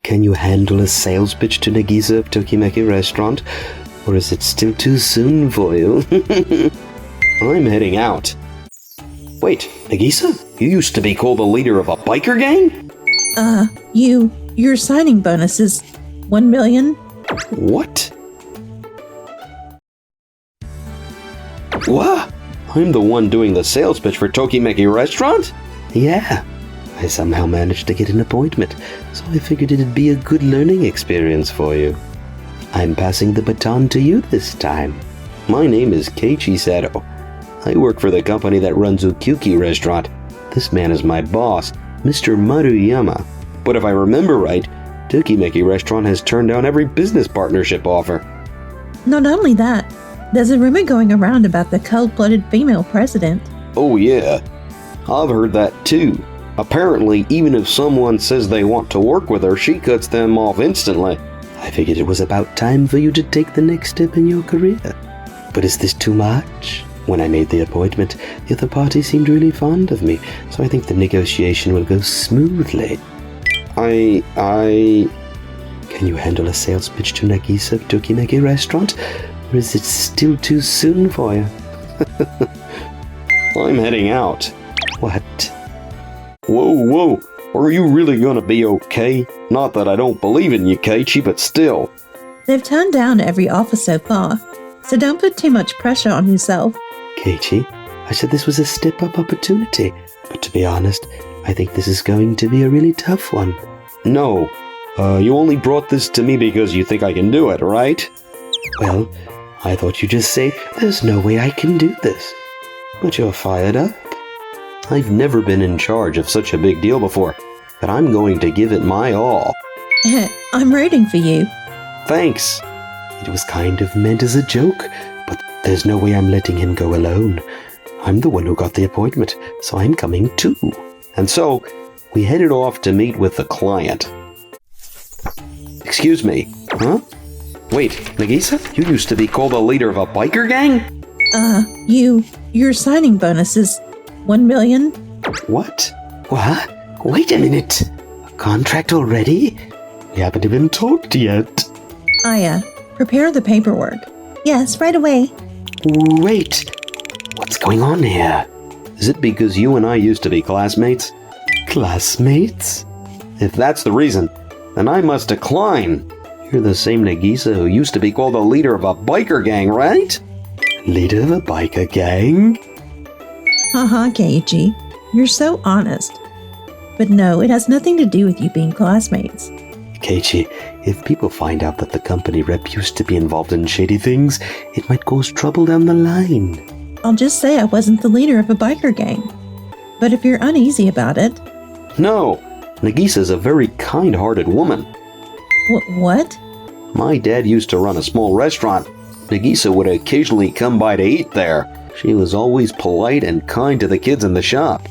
Can you handle a sales pitch to Nagisa of Tokimeki Restaurant? Or is it still too soon for you? I'm heading out. Wait, Nagisa? You used to be called the leader of a biker gang? Your signing bonus is 1 million? What? What? I'm the one doing the sales pitch for Tokimeki Restaurant? Yeah. I somehow managed to get an appointment, so I figured it'd be a good learning experience for you. I'm passing the baton to you this time. My name is Keiichi Sato. I work for the company that runs Ukyuki Restaurant. This man is my boss, Mr. Maruyama. But if I remember right, Tokimeki Restaurant has turned down every business partnership offer. Not only that, there's a rumor going around about the cold-blooded female president. Oh yeah, I've heard that too. Apparently, even if someone says they want to work with her, she cuts them off instantly. I figured it was about time for you to take the next step in your career. But is this too much? When I made the appointment, the other party seemed really fond of me, so I think the negotiation will go smoothly. Can you handle a sales pitch to Nagisa of Tokimeki Restaurant? Or is it still too soon for you? I'm heading out. What? Whoa, are you really gonna be okay? Not that I don't believe in you, Keiichi, but still. They've turned down every offer so far, so don't put too much pressure on yourself. Keiichi, I said this was a step-up opportunity, but to be honest, I think this is going to be a really tough one. No, you only brought this to me because you think I can do it, right? Well, I thought you'd just say, there's no way I can do this. But you're fired up. I've never been in charge of such a big deal before, but I'm going to give it my all. I'm rooting for you. Thanks. It was kind of meant as a joke, but there's no way I'm letting him go alone. I'm the one who got the appointment, so I'm coming too. And so, we headed off to meet with the client. Excuse me, huh? Wait, Nagisa? You used to be called the leader of a biker gang? Your signing bonus is 1 million? What? What? Wait a minute. A contract already? We haven't even talked yet. Aya, prepare the paperwork. Yes, right away. Wait. What's going on here? Is it because you and I used to be classmates? Classmates? If that's the reason, then I must decline. You're the same Nagisa who used to be called the leader of a biker gang, right? Leader of a biker gang? Haha, Keiichi. You're so honest. But no, it has nothing to do with you being classmates. Keiichi, if people find out that the company rep used to be involved in shady things, it might cause trouble down the line. I'll just say I wasn't the leader of a biker gang. But if you're uneasy about it... No, Nagisa's a very kind-hearted woman. What? My dad used to run a small restaurant. Nagisa would occasionally come by to eat there. She was always polite and kind to the kids in the shop.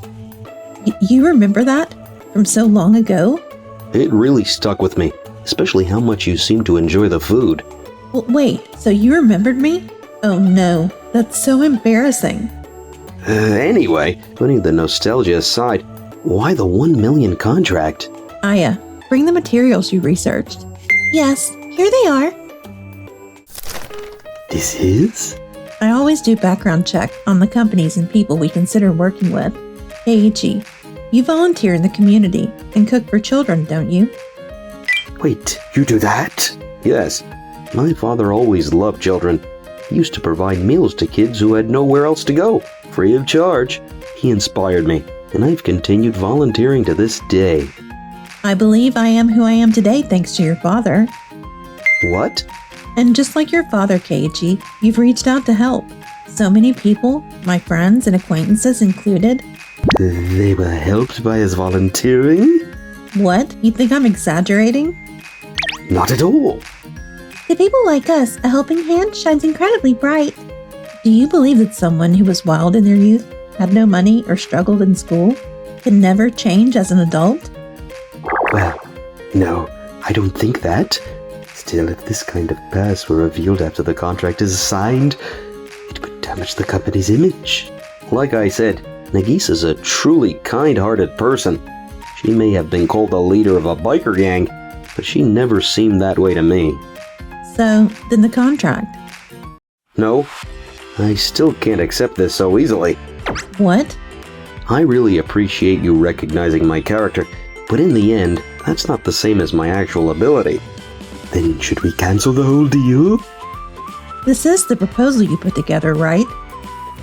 You remember that? From so long ago? It really stuck with me, especially how much you seemed to enjoy the food. Wait, so you remembered me? Oh no, that's so embarrassing. Anyway, putting the nostalgia aside, why the 1 million contract? Aya, bring the materials you researched. Yes, here they are. This is? I always do background check on the companies and people we consider working with. Keiichi, you volunteer in the community and cook for children, don't you? Wait, you do that? Yes. My father always loved children. He used to provide meals to kids who had nowhere else to go, free of charge. He inspired me, and I've continued volunteering to this day. I believe I am who I am today thanks to your father. What? And just like your father, Keiichi, you've reached out to help. So many people, my friends and acquaintances included. They were helped by his volunteering? What? You think I'm exaggerating? Not at all. To people like us, a helping hand shines incredibly bright. Do you believe that someone who was wild in their youth, had no money, or struggled in school, can never change as an adult? Well, no, I don't think that. Still, if this kind of past were revealed after the contract is signed, it could damage the company's image. Like I said, Nagisa's a truly kind-hearted person. She may have been called the leader of a biker gang, but she never seemed that way to me. So, then the contract. No, I still can't accept this so easily. What? I really appreciate you recognizing my character, but in the end, that's not the same as my actual ability. Then should we cancel the whole deal? This is the proposal you put together, right?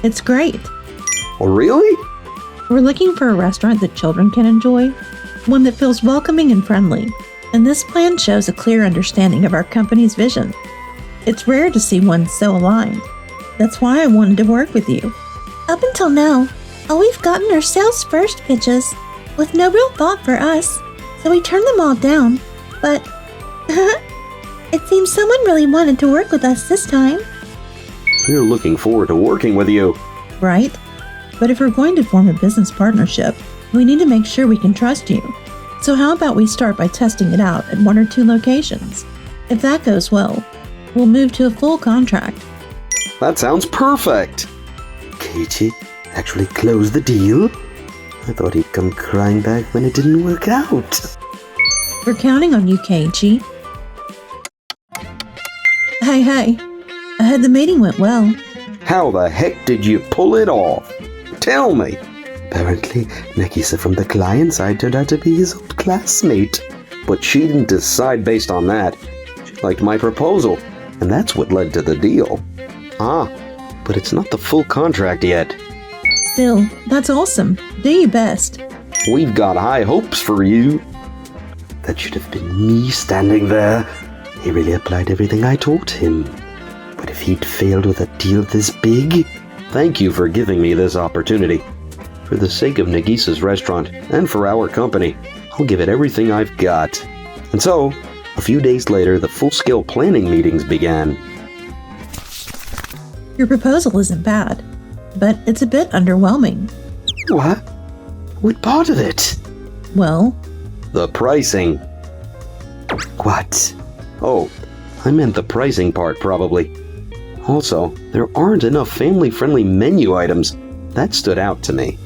It's great. Oh, really? We're looking for a restaurant that children can enjoy, one that feels welcoming and friendly. And this plan shows a clear understanding of our company's vision. It's rare to see one so aligned. That's why I wanted to work with you. Up until now, all we've gotten are sales first pitches, with no real thought for us, so we turned them all down. But it seems someone really wanted to work with us this time. We're looking forward to working with you. Right? But if we're going to form a business partnership, we need to make sure we can trust you. So how about we start by testing it out at 1 or 2 locations? If that goes well, we'll move to a full contract. That sounds perfect. Keiichi actually closed the deal? I thought he'd come crying back when it didn't work out. We're counting on you, Keiichi. Hey. I heard the meeting went well. How the heck did you pull it off? Tell me. Apparently, Nagisa from the client side turned out to be his old classmate. But she didn't decide based on that. She liked my proposal, and that's what led to the deal. But it's not the full contract yet. Still, that's awesome. Do your best. We've got high hopes for you. That should have been me standing there. He really applied everything I taught him. But if he'd failed with a deal this big... Thank you for giving me this opportunity. For the sake of Nagisa's restaurant, and for our company, I'll give it everything I've got. And so, a few days later, the full-scale planning meetings began. Your proposal isn't bad, but it's a bit underwhelming. What? What part of it? Well, the pricing. What? Oh, I meant the pricing part, probably. Also, there aren't enough family-friendly menu items. That stood out to me.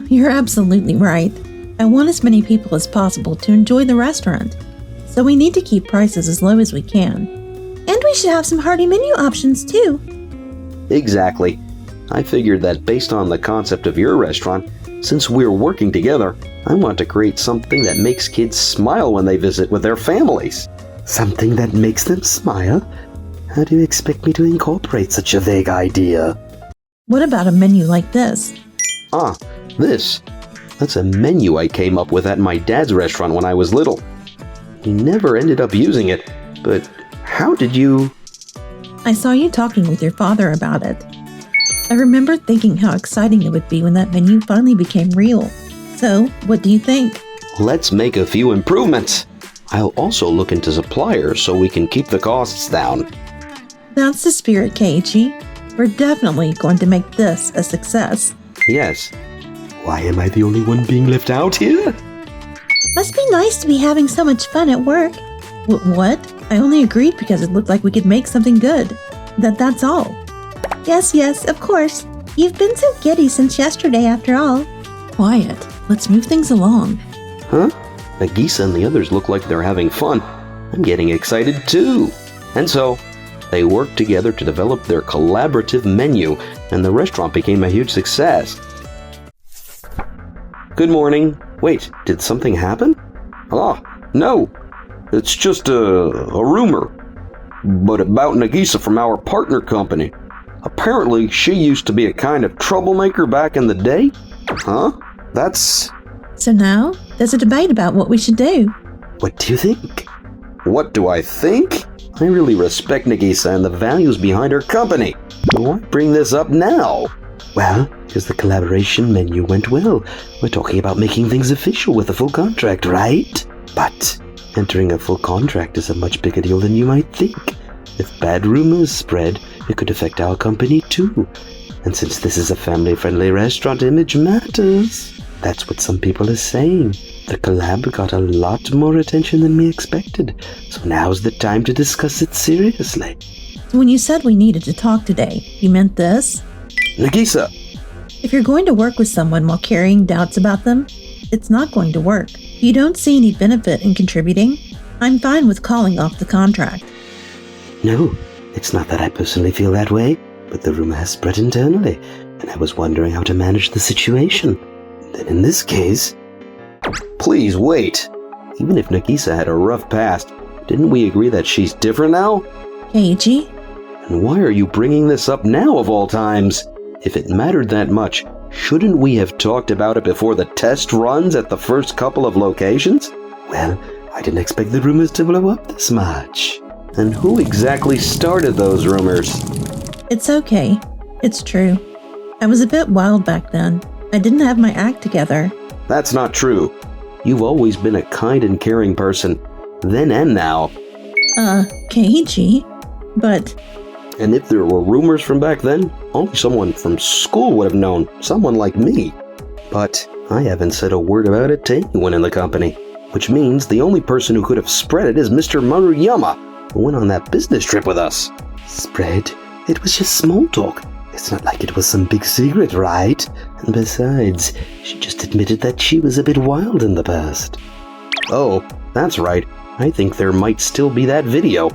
You're absolutely right. I want as many people as possible to enjoy the restaurant, so we need to keep prices as low as we can. And we should have some hearty menu options, too. Exactly. I figured that based on the concept of your restaurant, since we're working together, I want to create something that makes kids smile when they visit with their families. Something that makes them smile? How do you expect me to incorporate such a vague idea? What about a menu like this? This. That's a menu I came up with at my dad's restaurant when I was little. He never ended up using it, but how did you... I saw you talking with your father about it. I remember thinking how exciting it would be when that menu finally became real. So, what do you think? Let's make a few improvements. I'll also look into suppliers so we can keep the costs down. That's the spirit, Keiichi. We're definitely going to make this a success. Yes. Why am I the only one being left out here? Must be nice to be having so much fun at work. What? I only agreed because it looked like we could make something good. That's all. Yes, of course. You've been so giddy since yesterday, after all. Quiet. Let's move things along. Huh? Nagisa and the others look like they're having fun. I'm getting excited too. And so, they worked together to develop their collaborative menu, and the restaurant became a huge success. Good morning. Wait, did something happen? No. It's just a rumor. But about Nagisa from our partner company. Apparently, she used to be a kind of troublemaker back in the day? Huh? That's... So now, there's a debate about what we should do. What do you think? What do I think? I really respect Nagisa and the values behind her company. Why bring this up now? Well, because the collaboration menu went well. We're talking about making things official with a full contract, right? But entering a full contract is a much bigger deal than you might think. If bad rumors spread, it could affect our company too. And since this is a family-friendly restaurant, image matters. That's what some people are saying. The collab got a lot more attention than we expected, so now's the time to discuss it seriously. When you said we needed to talk today, you meant this? Nagisa! If you're going to work with someone while carrying doubts about them, it's not going to work. You don't see any benefit in contributing. I'm fine with calling off the contract. No, it's not that I personally feel that way, but the rumor has spread internally, and I was wondering how to manage the situation. Then in this case... Please wait. Even if Nagisa had a rough past, didn't we agree that she's different now? Keiichi? And why are you bringing this up now of all times? If it mattered that much, shouldn't we have talked about it before the test runs at the first couple of locations? Well, I didn't expect the rumors to blow up this much. And who exactly started those rumors? It's okay. It's true. I was a bit wild back then. I didn't have my act together. That's not true. You've always been a kind and caring person, then and now. Keiichi? But... And if there were rumors from back then, only someone from school would have known, someone like me. But I haven't said a word about it to anyone in the company, which means the only person who could have spread it is Mr. Maruyama, who went on that business trip with us. Spread? It was just small talk. It's not like it was some big secret, right? And besides, she just admitted that she was a bit wild in the past. Oh, that's right. I think there might still be that video.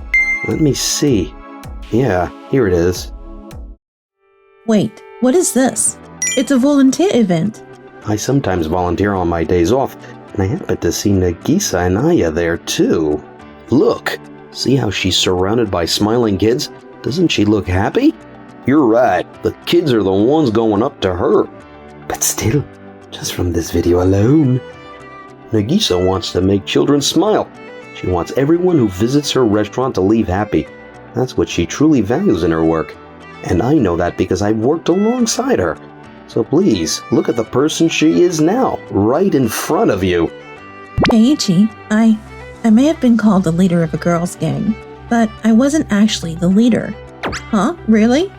Let me see. Yeah, here it is. Wait, what is this? It's a volunteer event. I sometimes volunteer on my days off, and I happened to see Nagisa and Aya there too. Look, see how she's surrounded by smiling kids? Doesn't she look happy? You're right, the kids are the ones going up to her. But still, just from this video alone, Nagisa wants to make children smile. She wants everyone who visits her restaurant to leave happy. That's what she truly values in her work. And I know that because I've worked alongside her. So please, look at the person she is now, right in front of you. Keiichi, I may have been called the leader of a girls' gang, but I wasn't actually the leader. Huh? Really?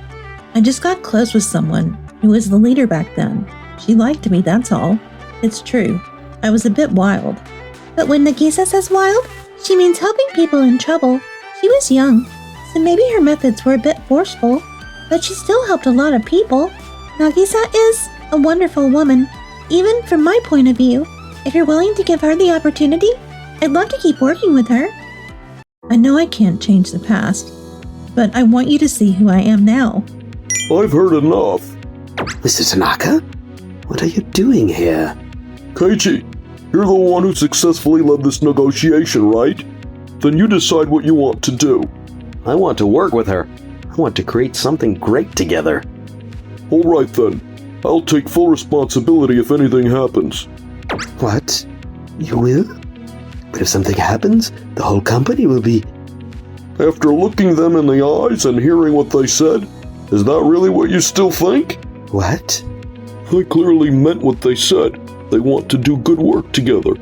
I just got close with someone who was the leader back then. She liked me, that's all. It's true. I was a bit wild. But when Nagisa says wild, she means helping people in trouble. She was young, so maybe her methods were a bit forceful, but she still helped a lot of people. Nagisa is a wonderful woman, even from my point of view. If you're willing to give her the opportunity, I'd love to keep working with her. I know I can't change the past, but I want you to see who I am now. I've heard enough. Mr. Tanaka? What are you doing here? Keiichi, you're the one who successfully led this negotiation, right? Then you decide what you want to do. I want to work with her. I want to create something great together. All right then. I'll take full responsibility if anything happens. What? You will? But if something happens, the whole company will be... After looking them in the eyes and hearing what they said, is that really what you still think? What? They clearly meant what they said. They want to do good work together.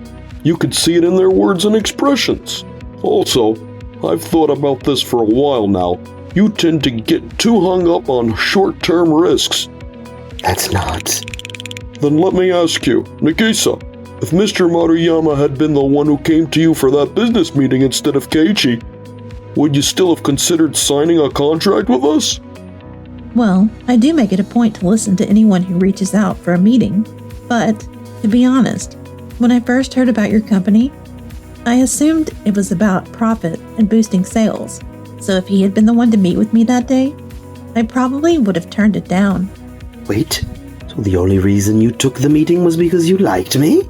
You could see it in their words and expressions. Also, I've thought about this for a while now. You tend to get too hung up on short-term risks. That's not... Then let me ask you, Nagisa, if Mr. Maruyama had been the one who came to you for that business meeting instead of Keiichi, would you still have considered signing a contract with us? Well, I do make it a point to listen to anyone who reaches out for a meeting, but, to be honest, when I first heard about your company, I assumed it was about profit and boosting sales, so if he had been the one to meet with me that day, I probably would have turned it down. Wait, so the only reason you took the meeting was because you liked me?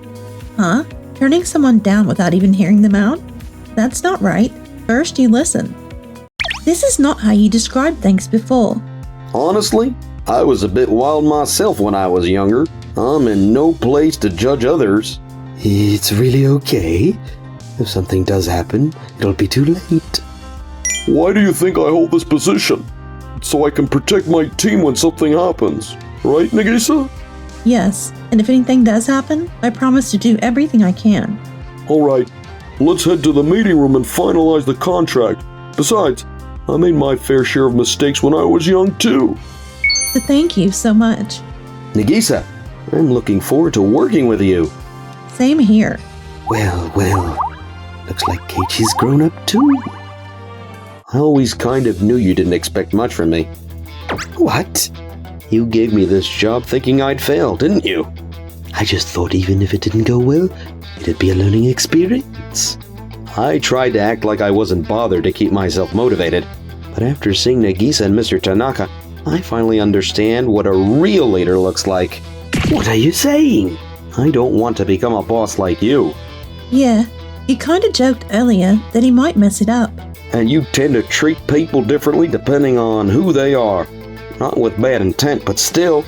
Huh? Turning someone down without even hearing them out? That's not right. First you listen. This is not how you described things before. Honestly, I was a bit wild myself when I was younger. I'm in no place to judge others. It's really okay. If something does happen, it'll be too late. Why do you think I hold this position? So I can protect my team when something happens. Right, Nagisa? Yes, and if anything does happen, I promise to do everything I can. Alright, let's head to the meeting room and finalize the contract. Besides, I made my fair share of mistakes when I was young too. So thank you so much. Nagisa, I'm looking forward to working with you. Same here. Well, looks like Keiichi's grown up too. I always kind of knew you didn't expect much from me. What? You gave me this job thinking I'd fail, didn't you? I just thought even if it didn't go well, it'd be a learning experience. I tried to act like I wasn't bothered to keep myself motivated, but after seeing Nagisa and Mr. Tanaka, I finally understand what a real leader looks like. What are you saying? I don't want to become a boss like you. Yeah, you kinda joked earlier that he might mess it up. And you tend to treat people differently depending on who they are. Not with bad intent, but still.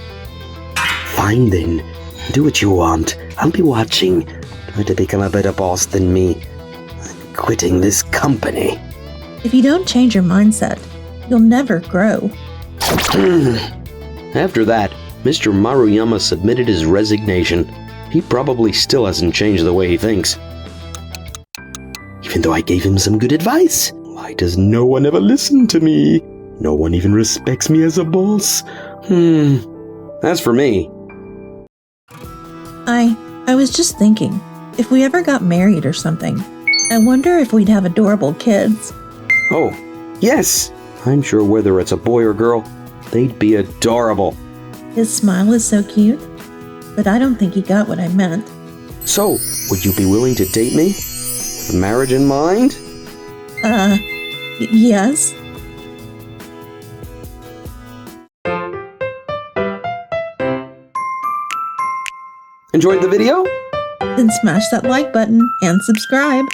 Fine then. Do what you want. I'll be watching. Try to become a better boss than me. I'm quitting this company. If you don't change your mindset, you'll never grow. After that, Mr. Maruyama submitted his resignation. He probably still hasn't changed the way he thinks. Even though I gave him some good advice, why does no one ever listen to me? No one even respects me as a boss. As for me, I was just thinking, if we ever got married or something, I wonder if we'd have adorable kids. oh, yes, I'm sure whether it's a boy or girl, they'd be adorable. His smile is so cute, but I don't think he got what I meant. So, would you be willing to date me? With marriage in mind? Yes. Enjoyed the video? Then smash that like button and subscribe.